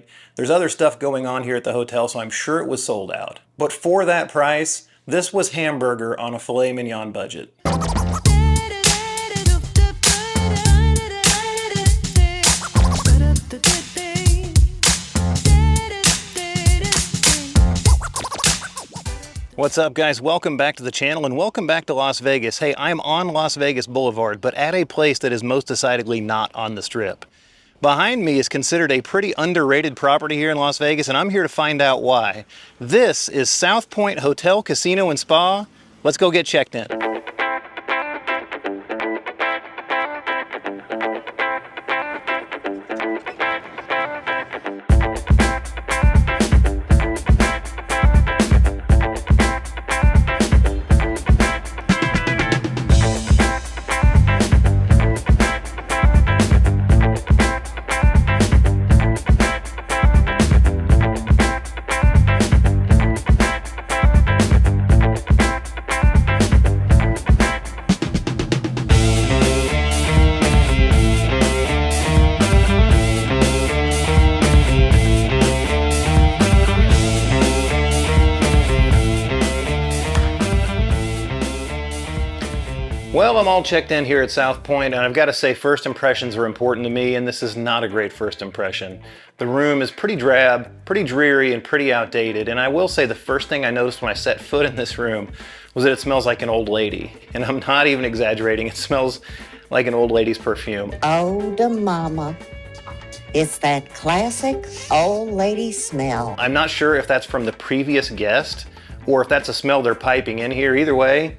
night. There's other stuff going on here at the hotel, so I'm sure it was sold out. But for that price, this was hamburger on a filet mignon budget. What's up, guys? Welcome back to the channel and welcome back to Las Vegas. Hey, I'm on Las Vegas Boulevard, but at a place that is most decidedly not on the Strip. Behind me is considered a pretty underrated property here in Las Vegas, and I'm here to find out why. This is South Point Hotel, Casino, and Spa. Let's go get checked in. Well, I'm all checked in here at South Point, and I've got to say first impressions are important to me, and this is not a great first impression. The room is pretty drab, pretty dreary, and pretty outdated, and I will say the first thing I noticed when I set foot in this room was that it smells like an old lady. And I'm not even exaggerating, it smells like an old lady's perfume. Oh, the mama. It's that classic old lady smell. I'm not sure if that's from the previous guest, or if that's a smell they're piping in here. Either way,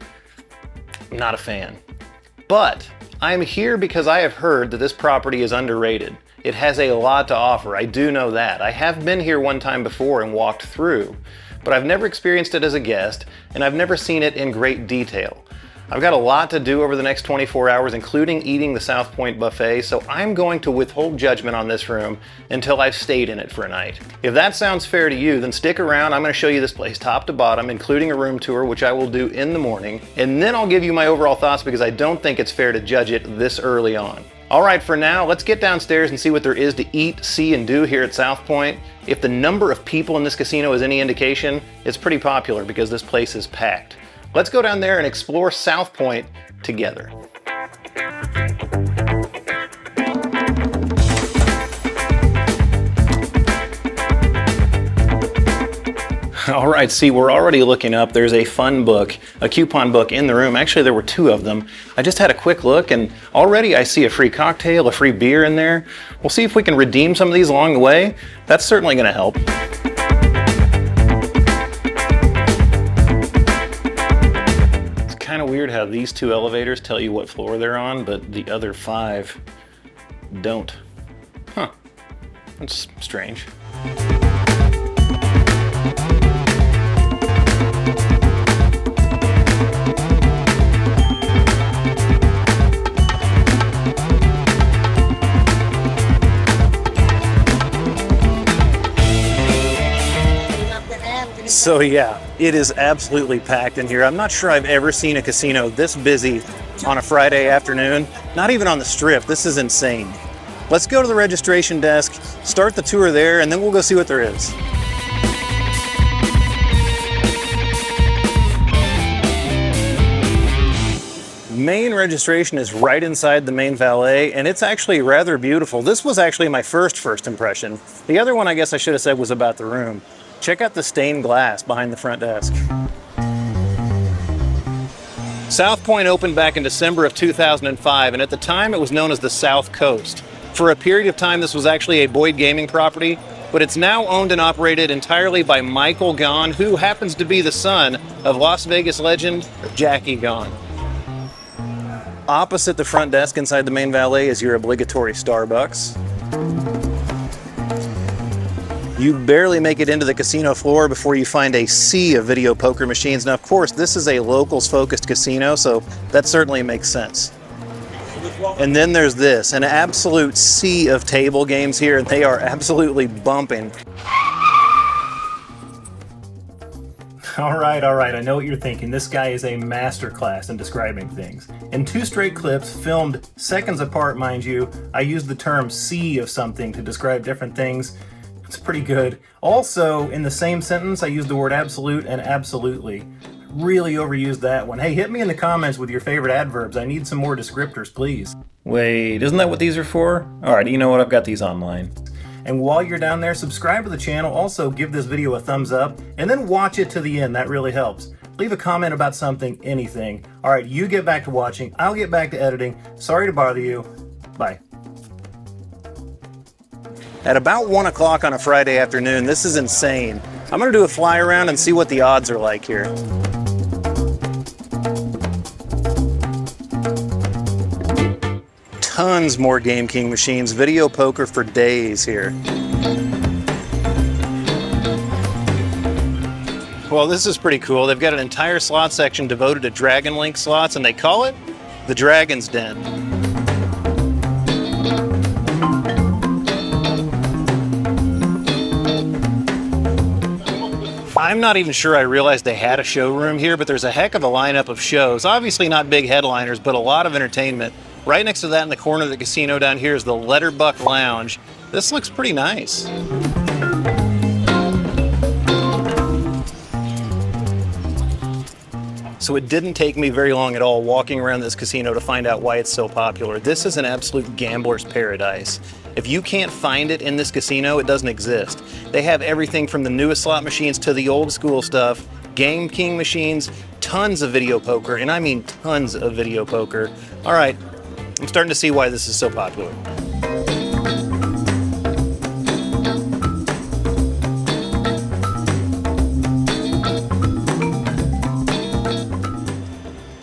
I'm not a fan. But I'm here because I have heard that this property is underrated. It has a lot to offer, I do know that. I have been here one time before and walked through, but I've never experienced it as a guest, and I've never seen it in great detail. I've got a lot to do over the next 24 hours, including eating the South Point buffet, so I'm going to withhold judgment on this room until I've stayed in it for a night. If that sounds fair to you, then stick around. I'm going to show you this place top to bottom, including a room tour, which I will do in the morning, and then I'll give you my overall thoughts because I don't think it's fair to judge it this early on. All right, for now, let's get downstairs and see what there is to eat, see, and do here at South Point. If the number of people in this casino is any indication, it's pretty popular because this place is packed. Let's go down there and explore South Point together. All right, see, we're already looking up. There's a fun book, a coupon book in the room. Actually, there were two of them. I just had a quick look and already I see a free cocktail, a free beer in there. We'll see if we can redeem some of these along the way. That's certainly gonna help. Kind of weird how these two elevators tell you what floor they're on, but the other 5 don't. Huh, that's strange. So yeah, it is absolutely packed in here. I'm not sure I've ever seen a casino this busy on a Friday afternoon, not even on the Strip. This is insane. Let's go to the registration desk, start the tour there, and then we'll go see what there is. Main registration is right inside the main valet, and it's actually rather beautiful. This was actually my first impression. The other one I guess I should have said was about the room. Check out the stained glass behind the front desk. South Point opened back in December of 2005, and at the time it was known as the South Coast. For a period of time this was actually a Boyd Gaming property, but it's now owned and operated entirely by Michael Gaughan, who happens to be the son of Las Vegas legend Jackie Gaughan. Opposite the front desk inside the main valet is your obligatory Starbucks. You barely make it into the casino floor before you find a sea of video poker machines. Now, of course, this is a locals-focused casino, so that certainly makes sense. And then there's this, an absolute sea of table games here, and they are absolutely bumping. All right, I know what you're thinking. This guy is a masterclass in describing things. In 2 straight clips, filmed seconds apart, mind you, I used the term sea of something to describe different things. It's pretty good. Also, in the same sentence, I used the word absolute and absolutely. Really overused that one. Hey, hit me in the comments with your favorite adverbs. I need some more descriptors, please. Wait, isn't that what these are for? Alright, you know what? I've got these online. And while you're down there, subscribe to the channel. Also, give this video a thumbs up, and then watch it to the end. That really helps. Leave a comment about something, anything. All right, you get back to watching. I'll get back to editing. Sorry to bother you. Bye. At about 1 o'clock on a Friday afternoon, this is insane. I'm gonna do a fly around and see what the odds are like here. Tons more Game King machines, video poker for days here. Well, this is pretty cool. They've got an entire slot section devoted to Dragon Link slots, and they call it the Dragon's Den. I'm not even sure I realized they had a showroom here, but there's a heck of a lineup of shows. Obviously not big headliners, but a lot of entertainment. Right next to that in the corner of the casino down here is the Letterbuck Lounge. This looks pretty nice. So it didn't take me very long at all walking around this casino to find out why it's so popular. This is an absolute gambler's paradise. If you can't find it in this casino, it doesn't exist. They have everything from the newest slot machines to the old school stuff, Game King machines, tons of video poker, and I mean tons of video poker. All right, I'm starting to see why this is so popular.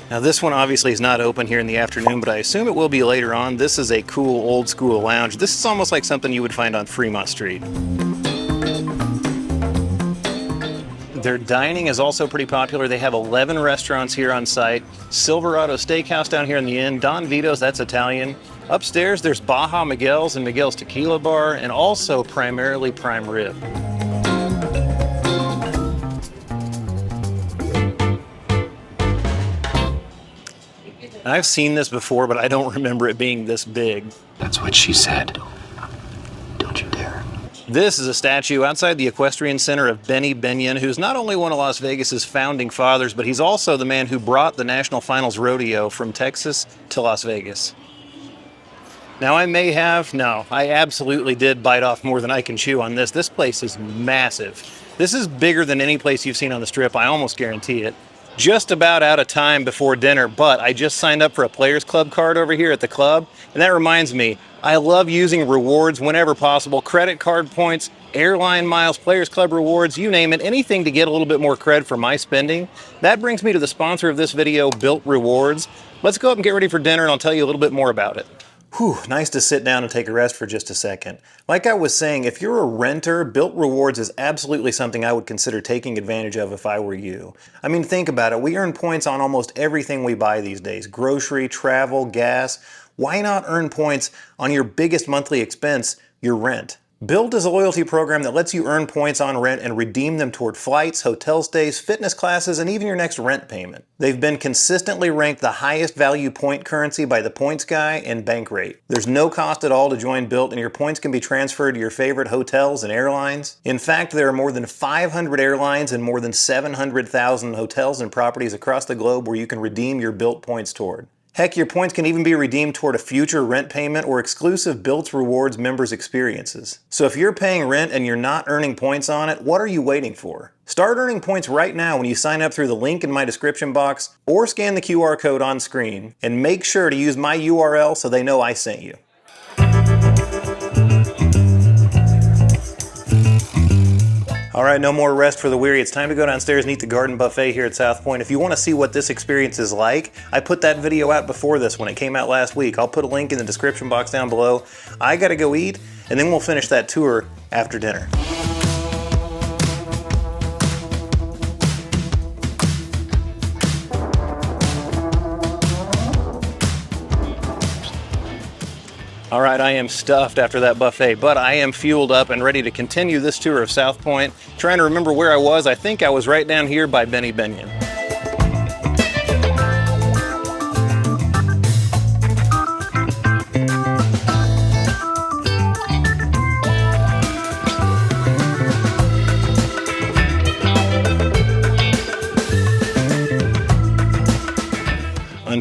Now this one obviously is not open here in the afternoon, but I assume it will be later on. This is a cool old school lounge. This is almost like something you would find on Fremont Street. Their dining is also pretty popular. They have 11 restaurants here on site. Silverado Steakhouse down here in the inn. Don Vito's, that's Italian. Upstairs, there's Baja Miguel's and Miguel's Tequila Bar, and also primarily prime rib. I've seen this before, but I don't remember it being this big. That's what she said. Don't you dare. This is a statue outside the Equestrian Center of Benny Binion, who's not only one of Las Vegas's founding fathers, but he's also the man who brought the National Finals Rodeo from Texas to Las Vegas. Now I absolutely did bite off more than I can chew on this. This place is massive. This is bigger than any place you've seen on the Strip, I almost guarantee it. Just about out of time before dinner, but I just signed up for a Players Club card over here at the club, and that reminds me, I love using rewards whenever possible. Credit card points, airline miles, Players Club rewards, you name it, anything to get a little bit more cred for my spending. That brings me to the sponsor of this video, Built Rewards. Let's go up and get ready for dinner, and I'll tell you a little bit more about it. Whew, nice to sit down and take a rest for just a second. Like I was saying, if you're a renter, Built Rewards is absolutely something I would consider taking advantage of if I were you. I mean, think about it. We earn points on almost everything we buy these days. Grocery, travel, gas. Why not earn points on your biggest monthly expense, your rent? Built is a loyalty program that lets you earn points on rent and redeem them toward flights, hotel stays, fitness classes, and even your next rent payment. They've been consistently ranked the highest value point currency by the Points Guy and Bankrate. There's no cost at all to join Built, and your points can be transferred to your favorite hotels and airlines. In fact, there are more than 500 airlines and more than 700,000 hotels and properties across the globe where you can redeem your Built points toward. Heck, your points can even be redeemed toward a future rent payment or exclusive Built Rewards members' experiences. So if you're paying rent and you're not earning points on it, what are you waiting for? Start earning points right now when you sign up through the link in my description box or scan the QR code on screen, and make sure to use my URL so they know I sent you. All right, no more rest for the weary. It's time to go downstairs and eat the garden buffet here at South Point. If you want to see what this experience is like, I put that video out before this when it came out last week. I'll put a link in the description box down below. I gotta go eat, and then we'll finish that tour after dinner. All right, I am stuffed after that buffet, but I am fueled up and ready to continue this tour of South Point. Trying to remember where I was. I think I was right down here by Benny Binion.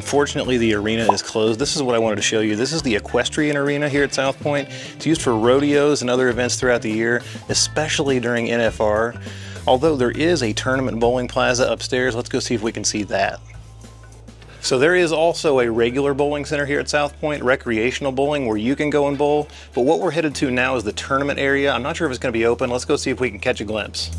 Unfortunately, the arena is closed. This is what I wanted to show you. This is the equestrian arena here at South Point. It's used for rodeos and other events throughout the year, especially during NFR. Although there is a tournament bowling plaza upstairs, let's go see if we can see that. So there is also a regular bowling center here at South Point, recreational bowling, where you can go and bowl. But what we're headed to now is the tournament area. I'm not sure if it's going to be open. Let's go see if we can catch a glimpse.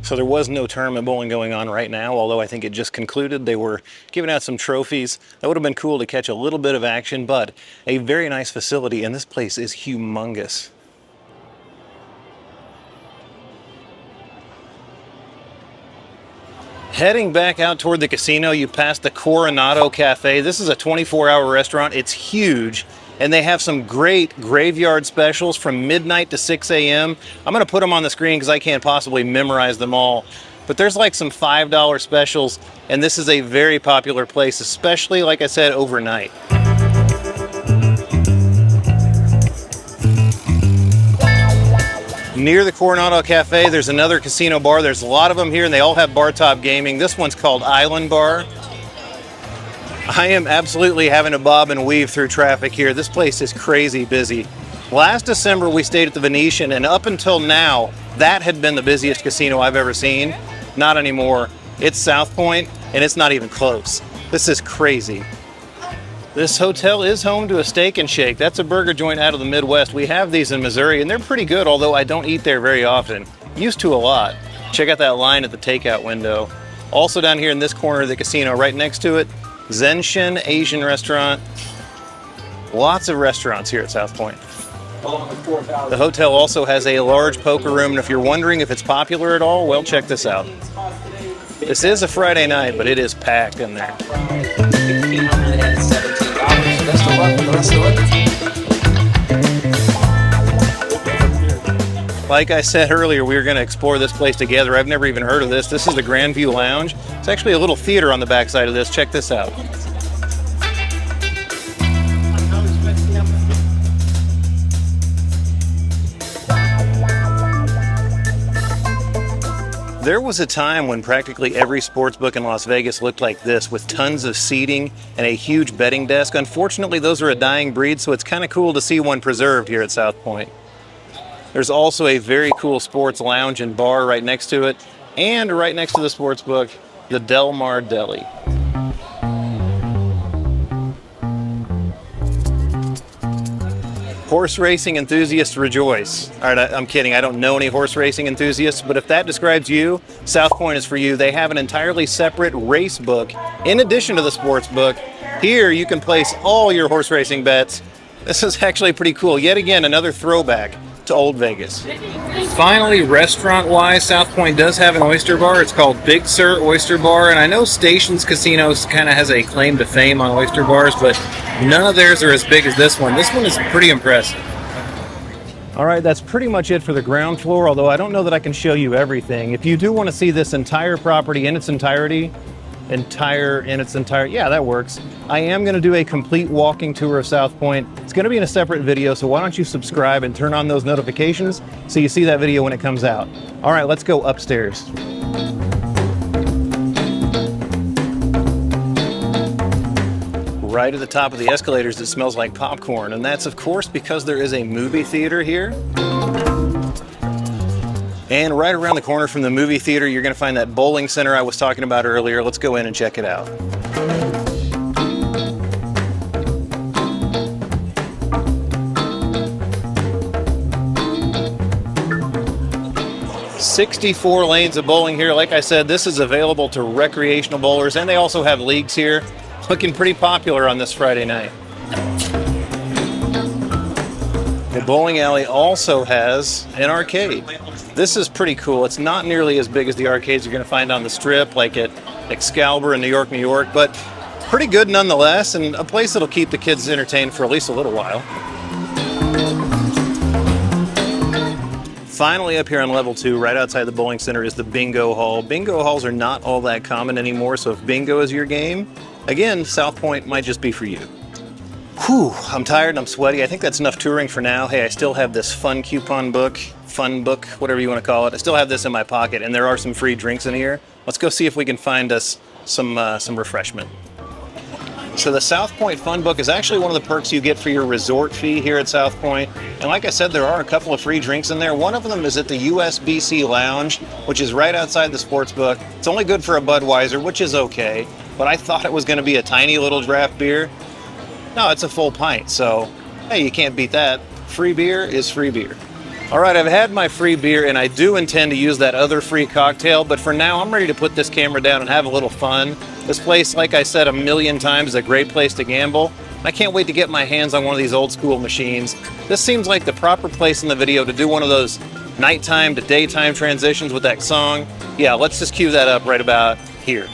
So there was no tournament bowling going on right now, although I think it just concluded. They were giving out some trophies. That would have been cool to catch a little bit of action, but a very nice facility, and this place is humongous. Heading back out toward the casino, you pass the Coronado Cafe. This is a 24-hour restaurant. It's huge. And they have some great graveyard specials from midnight to 6 a.m. I'm going to put them on the screen because I can't possibly memorize them all. But there's like some $5 specials, and this is a very popular place, especially, like I said, overnight. Near the Coronado Cafe, there's another casino bar. There's a lot of them here, and they all have bar top gaming. This one's called Island Bar. I am absolutely having to bob and weave through traffic here. This place is crazy busy. Last December, we stayed at the Venetian, and up until now, that had been the busiest casino I've ever seen. Not anymore. It's South Point, and it's not even close. This is crazy. This hotel is home to a Steak and Shake. That's a burger joint out of the Midwest. We have these in Missouri, and they're pretty good, although I don't eat there very often. Used to a lot. Check out that line at the takeout window. Also down here in this corner of the casino, right next to it, Zenshin Asian restaurant. Lots of restaurants here at South Point. The hotel also has a large poker room, and if you're wondering if it's popular at all, well, check this out. This is a Friday night, but it is packed in there. Like I said earlier, we were going to explore this place together. I've never even heard of this. This is the Grandview Lounge. It's actually a little theater on the backside of this. Check this out. There was a time when practically every sports book in Las Vegas looked like this, with tons of seating and a huge betting desk. Unfortunately, those are a dying breed, so it's kind of cool to see one preserved here at South Point. There's also a very cool sports lounge and bar right next to it, and right next to the sports book, the Del Mar Deli. Horse racing enthusiasts rejoice. All right, I'm kidding. I don't know any horse racing enthusiasts, but if that describes you, South Point is for you. They have an entirely separate race book in addition to the sports book. Here, you can place all your horse racing bets. This is actually pretty cool. Yet again, another throwback to Old Vegas. Finally, restaurant-wise, South Point does have an oyster bar. It's called Big Sur Oyster Bar, and I know Stations Casinos kind of has a claim to fame on oyster bars, but none of theirs are as big as this one. This one is pretty impressive. All right, that's pretty much it for the ground floor, although I don't know that I can show you everything. If you do want to see this entire property in its entirety, yeah, that works. I am going to do a complete walking tour of South Point. It's going to be in a separate video, so why don't you subscribe and turn on those notifications so you see that video when it comes out. All right, let's go upstairs. Right at the top of the escalators, it smells like popcorn, and that's of course because there is a movie theater here. And right around the corner from the movie theater, you're going to find that bowling center I was talking about earlier. Let's go in and check it out. "64 lanes of bowling here. Like I said, this is available to recreational bowlers, and they also have leagues here. Looking pretty popular on this Friday night. The bowling alley also has an arcade. This is pretty cool. It's not nearly as big as the arcades you're going to find on the Strip, like at Excalibur in New York, but pretty good nonetheless, and a place that'll keep the kids entertained for at least a little while. Finally, up here on level 2, right outside the bowling center, is the bingo hall. Bingo halls are not all that common anymore, so if bingo is your game, Again, South Point might just be for you. Whew, I'm tired and I'm sweaty. I think that's enough touring for now. Hey, I still have this fun book, whatever you want to call it. I still have this in my pocket, and there are some free drinks in here. Let's go see if we can find us some refreshment. So the South Point Fun Book is actually one of the perks you get for your resort fee here at South Point. And like I said, there are a couple of free drinks in there. One of them is at the USBC Lounge, which is right outside the sports book. It's only good for a Budweiser, which is okay. But I thought it was going to be a tiny little draft beer. No, it's a full pint. So, hey, you can't beat that. Free beer is free beer. All right, I've had my free beer, and I do intend to use that other free cocktail, but for now, I'm ready to put this camera down and have a little fun. This place, like I said a million times, is a great place to gamble. I can't wait to get my hands on one of these old school machines. This seems like the proper place in the video to do one of those nighttime to daytime transitions with that song. Yeah, let's just cue that up right about here.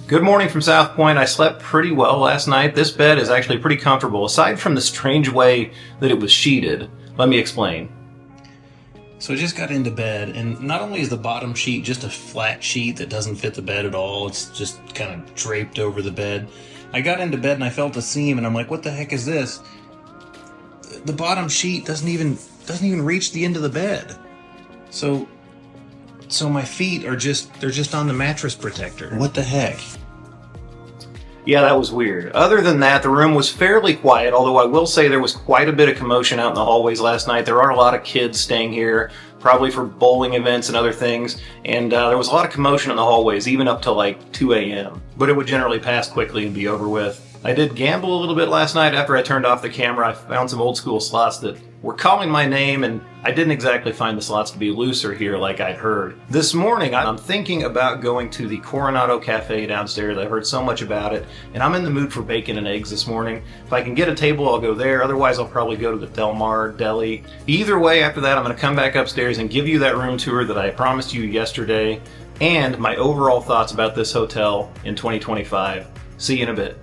Good morning from South Point. I slept pretty well last night. This bed is actually pretty comfortable, aside from the strange way that it was sheeted. Let me explain. So I just got into bed, and not only is the bottom sheet just a flat sheet that doesn't fit the bed at all, it's just kind of draped over the bed. I got into bed and I felt a seam, and I'm like, what the heck is this? The bottom sheet doesn't even reach the end of the bed. So my feet are just on the mattress protector. What the heck? Yeah, that was weird. Other than that, the room was fairly quiet, although I will say there was quite a bit of commotion out in the hallways last night. There are a lot of kids staying here, probably for bowling events and other things, and there was a lot of commotion in the hallways, even up to like 2 a.m. But it would generally pass quickly and be over with. I did gamble a little bit last night after I turned off the camera. I found some old school slots that were calling my name, and I didn't exactly find the slots to be looser here like I'd heard. This morning, I'm thinking about going to the Coronado Cafe downstairs. I've heard so much about it, and I'm in the mood for bacon and eggs this morning. If I can get a table, I'll go there. Otherwise, I'll probably go to the Del Mar Deli. Either way, after that, I'm going to come back upstairs and give you that room tour that I promised you yesterday, and my overall thoughts about this hotel in 2025. See you in a bit.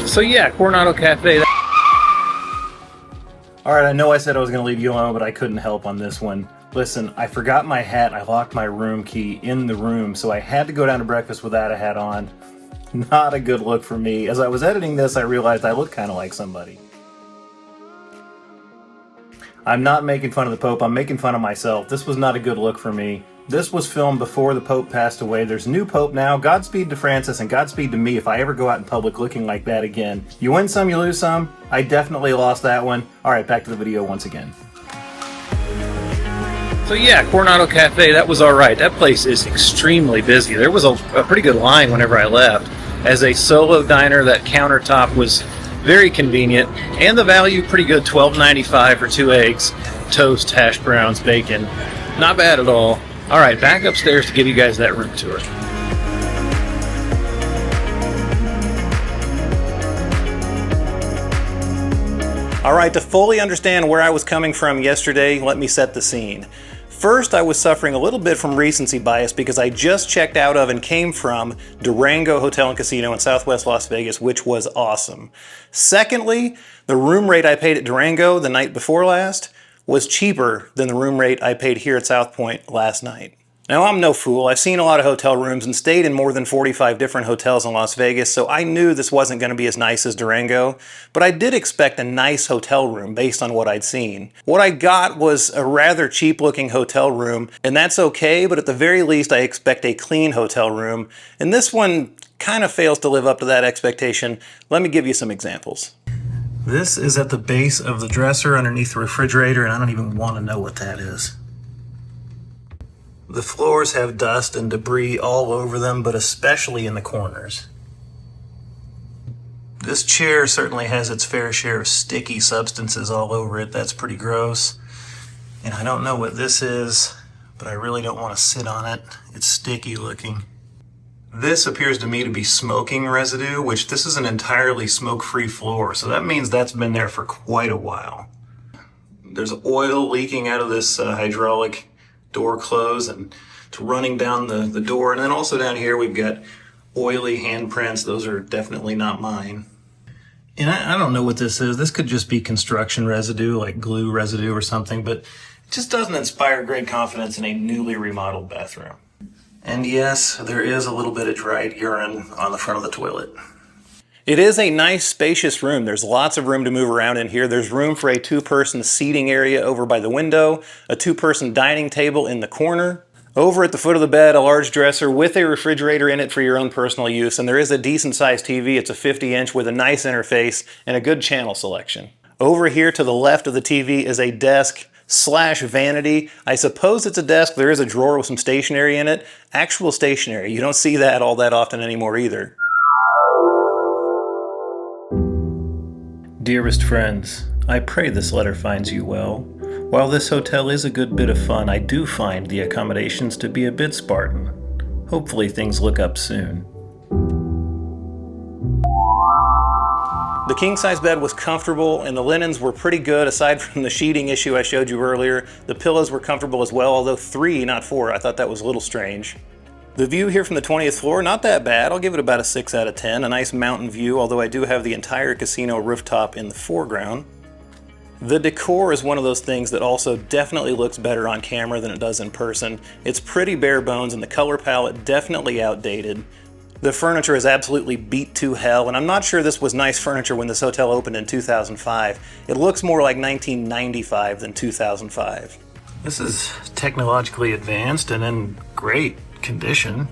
So yeah, Coronado Cafe. Alright, I know I said I was going to leave you alone, but I couldn't help on this one. Listen, I forgot my hat and I locked my room key in the room, so I had to go down to breakfast without a hat on. Not a good look for me. As I was editing this, I realized I look kind of like somebody. I'm not making fun of the Pope, I'm making fun of myself. This was not a good look for me. This was filmed before the Pope passed away. There's a new Pope now. Godspeed to Francis and Godspeed to me if I ever go out in public looking like that again. You win some, you lose some. I definitely lost that one. Alright, back to the video once again. So yeah, Coronado Cafe, that was alright. That place is extremely busy. There was a pretty good line whenever I left. As a solo diner, that countertop was very convenient, and the value pretty good, $12.95 for 2 eggs, toast, hash browns, bacon. Not bad at all. Alright, back upstairs to give you guys that room tour. Alright, to fully understand where I was coming from yesterday, let me set the scene. First, I was suffering a little bit from recency bias because I just checked out of and came from Durango Hotel and Casino in Southwest Las Vegas, which was awesome. Secondly, the room rate I paid at Durango the night before last was cheaper than the room rate I paid here at South Point last night. Now, I'm no fool. I've seen a lot of hotel rooms and stayed in more than 45 different hotels in Las Vegas, so I knew this wasn't going to be as nice as Durango, but I did expect a nice hotel room based on what I'd seen. What I got was a rather cheap-looking hotel room, and that's okay, but at the very least, I expect a clean hotel room, and this one kind of fails to live up to that expectation. Let me give you some examples. This is at the base of the dresser underneath the refrigerator, and I don't even want to know what that is. The floors have dust and debris all over them, but especially in the corners. This chair certainly has its fair share of sticky substances all over it. That's pretty gross. And I don't know what this is, but I really don't want to sit on it. It's sticky looking. This appears to me to be smoking residue, which this is an entirely smoke-free floor, so that means that's been there for quite a while. There's oil leaking out of this hydraulic door close and it's running down the door. And then also down here we've got oily handprints. Those are definitely not mine. And I don't know what this is. This could just be construction residue, like glue residue or something, but it just doesn't inspire great confidence in a newly remodeled bathroom. And yes, there is a little bit of dried urine on the front of the toilet. It is a nice, spacious room. There's lots of room to move around in here. There's room for a two-person seating area over by the window, a two-person dining table in the corner. Over at the foot of the bed, a large dresser with a refrigerator in it for your own personal use, and there is a decent-sized TV. It's a 50-inch with a nice interface and a good channel selection. Over here to the left of the TV is a desk/vanity. I suppose it's a desk. There is a drawer with some stationery in it. Actual stationery. You don't see that all that often anymore either. Dearest friends, I pray this letter finds you well. While this hotel is a good bit of fun, I do find the accommodations to be a bit Spartan. Hopefully things look up soon. The king-size bed was comfortable and the linens were pretty good aside from the sheeting issue I showed you earlier. The pillows were comfortable as well, although 3, not 4. I thought that was a little strange. The view here from the 20th floor, not that bad. I'll give it about a 6 out of 10. A nice mountain view, although I do have the entire casino rooftop in the foreground. The decor is one of those things that also definitely looks better on camera than it does in person. It's pretty bare bones and the color palette definitely outdated. The furniture is absolutely beat to hell, and I'm not sure this was nice furniture when this hotel opened in 2005. It looks more like 1995 than 2005. This is technologically advanced and in great condition.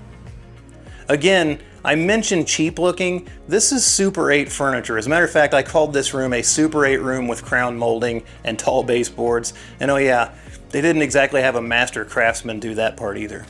Again, I mentioned cheap looking. This is Super 8 furniture. As a matter of fact, I called this room a Super 8 room with crown molding and tall baseboards. And oh yeah, they didn't exactly have a master craftsman do that part either.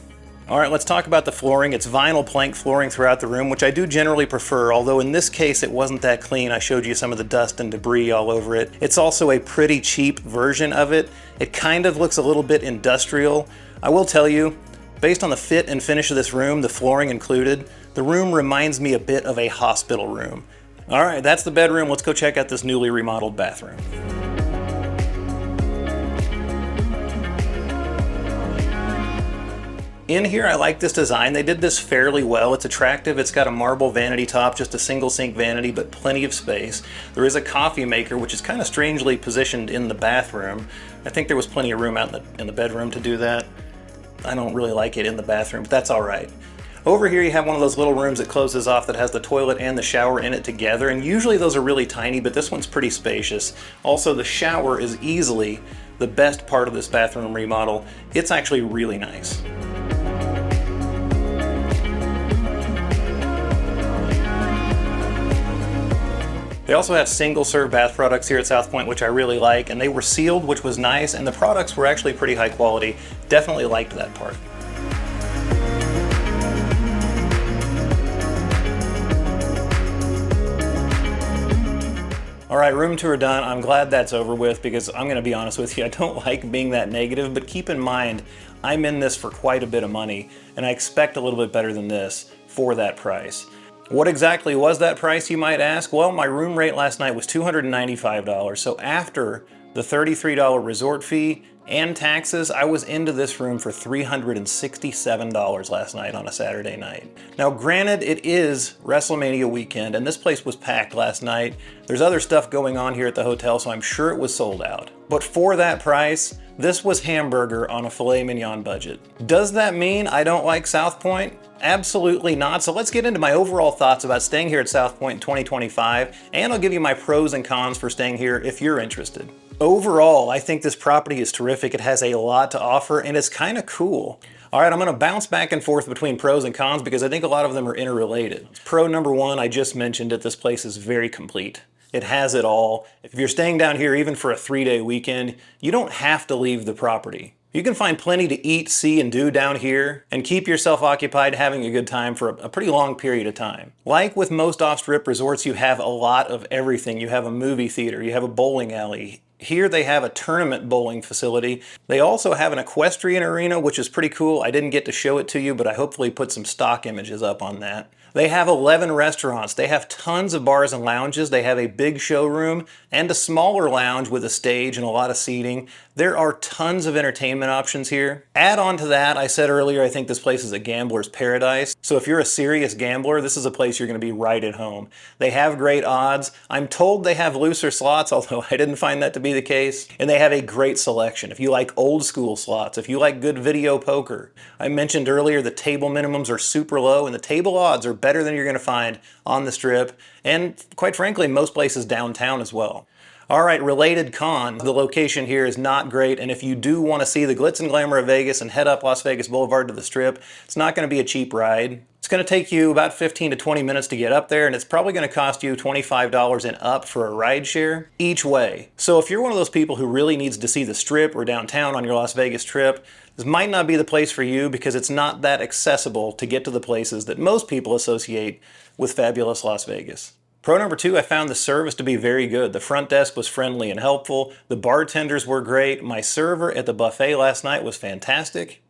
All right, let's talk about the flooring. It's vinyl plank flooring throughout the room, which I do generally prefer, although in this case it wasn't that clean. I showed you some of the dust and debris all over it. It's also a pretty cheap version of it. It kind of looks a little bit industrial. I will tell you, based on the fit and finish of this room, the flooring included, the room reminds me a bit of a hospital room. All right, that's the bedroom. Let's go check out this newly remodeled bathroom. In here, I like this design. They did this fairly well. It's attractive. It's got a marble vanity top, just a single sink vanity, but plenty of space. There is a coffee maker, which is kind of strangely positioned in the bathroom. I think there was plenty of room out in the bedroom to do that. I don't really like it in the bathroom, but that's all right. Over here you have one of those little rooms that closes off that has the toilet and the shower in it together, and usually those are really tiny, but this one's pretty spacious. Also, the shower is easily the best part of this bathroom remodel. It's actually really nice. They also have single-serve bath products here at South Point, which I really like, and they were sealed, which was nice, and the products were actually pretty high quality. Definitely liked that part. All right, room tour done. I'm glad that's over with because I'm going to be honest with you, I don't like being that negative, but keep in mind, I'm in this for quite a bit of money, and I expect a little bit better than this for that price. What exactly was that price, you might ask? Well, my room rate last night was $295, so after the $33 resort fee and taxes, I was into this room for $367 last night on a Saturday night. Now granted, it is WrestleMania weekend and this place was packed last night. There's other stuff going on here at the hotel, so I'm sure it was sold out. But for that price, this was hamburger on a filet mignon budget. Does that mean I don't like South Point? Absolutely not. So let's get into my overall thoughts about staying here at South Point in 2025, and I'll give you my pros and cons for staying here if you're interested. Overall, I think this property is terrific. It has a lot to offer and it's kind of cool. All right, I'm going to bounce back and forth between pros and cons because I think a lot of them are interrelated. Pro number one, I just mentioned it, this place is very complete. It has it all. If you're staying down here even for a 3-day weekend, you don't have to leave the property. You can find plenty to eat, see, and do down here, and keep yourself occupied having a good time for a pretty long period of time. Like with most off-strip resorts, you have a lot of everything. You have a movie theater, you have a bowling alley. Here they have a tournament bowling facility. They also have an equestrian arena, which is pretty cool. I didn't get to show it to you, but I hopefully put some stock images up on that. They have 11 restaurants. They have tons of bars and lounges. They have a big showroom and a smaller lounge with a stage and a lot of seating. There are tons of entertainment options here. Add on to that, I said earlier, I think this place is a gambler's paradise. So if you're a serious gambler, this is a place you're going to be right at home. They have great odds. I'm told they have looser slots, although I didn't find that to be the case. And they have a great selection. If you like old school slots, if you like good video poker. I mentioned earlier the table minimums are super low and the table odds are better than you're going to find on the Strip, and quite frankly, most places downtown as well. Alright, related con, the location here is not great, and if you do want to see the glitz and glamour of Vegas and head up Las Vegas Boulevard to the Strip, it's not going to be a cheap ride. It's going to take you about 15 to 20 minutes to get up there, and it's probably going to cost you $25 and up for a ride share each way. So if you're one of those people who really needs to see the Strip or downtown on your Las Vegas trip, this might not be the place for you because it's not that accessible to get to the places that most people associate with fabulous Las Vegas. Pro number 2, I found the service to be very good. The front desk was friendly and helpful. The bartenders were great. My server at the buffet last night was fantastic.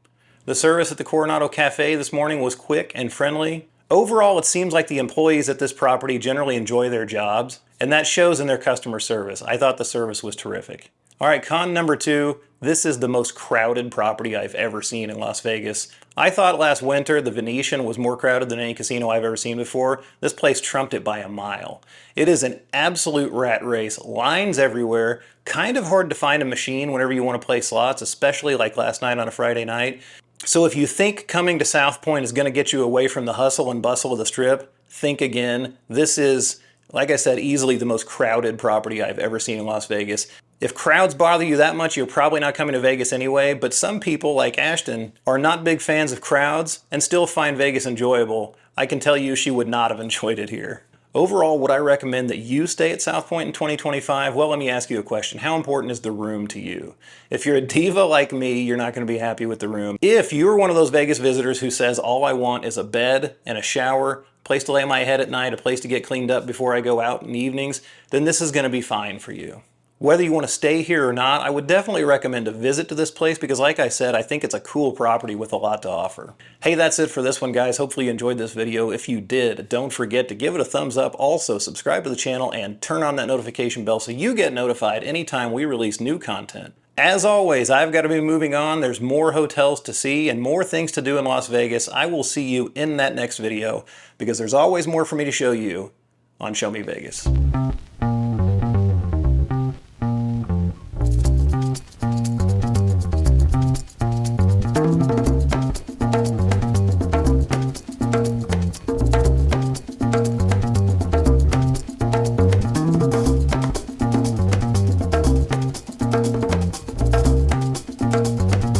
The service at the Coronado Cafe this morning was quick and friendly. Overall, it seems like the employees at this property generally enjoy their jobs, and that shows in their customer service. I thought the service was terrific. All right, con number 2, this is the most crowded property I've ever seen in Las Vegas. I thought last winter the Venetian was more crowded than any casino I've ever seen before. This place trumped it by a mile. It is an absolute rat race, lines everywhere, kind of hard to find a machine whenever you want to play slots, especially like last night on a Friday night. So if you think coming to South Point is going to get you away from the hustle and bustle of the Strip, think again. This is, like I said, easily the most crowded property I've ever seen in Las Vegas. If crowds bother you that much, you're probably not coming to Vegas anyway, but some people, like Ashton, are not big fans of crowds and still find Vegas enjoyable. I can tell you she would not have enjoyed it here. Overall, would I recommend that you stay at South Point in 2025? Well, let me ask you a question. How important is the room to you? If you're a diva like me, you're not going to be happy with the room. If you're one of those Vegas visitors who says, all I want is a bed and a shower, a place to lay my head at night, a place to get cleaned up before I go out in the evenings, then this is going to be fine for you. Whether you want to stay here or not, I would definitely recommend a visit to this place because, like I said, I think it's a cool property with a lot to offer. Hey, that's it for this one, guys. Hopefully you enjoyed this video. If you did, don't forget to give it a thumbs up. Also, subscribe to the channel and turn on that notification bell so you get notified anytime we release new content. As always, I've got to be moving on. There's more hotels to see and more things to do in Las Vegas. I will see you in that next video because there's always more for me to show you on Show Me Vegas.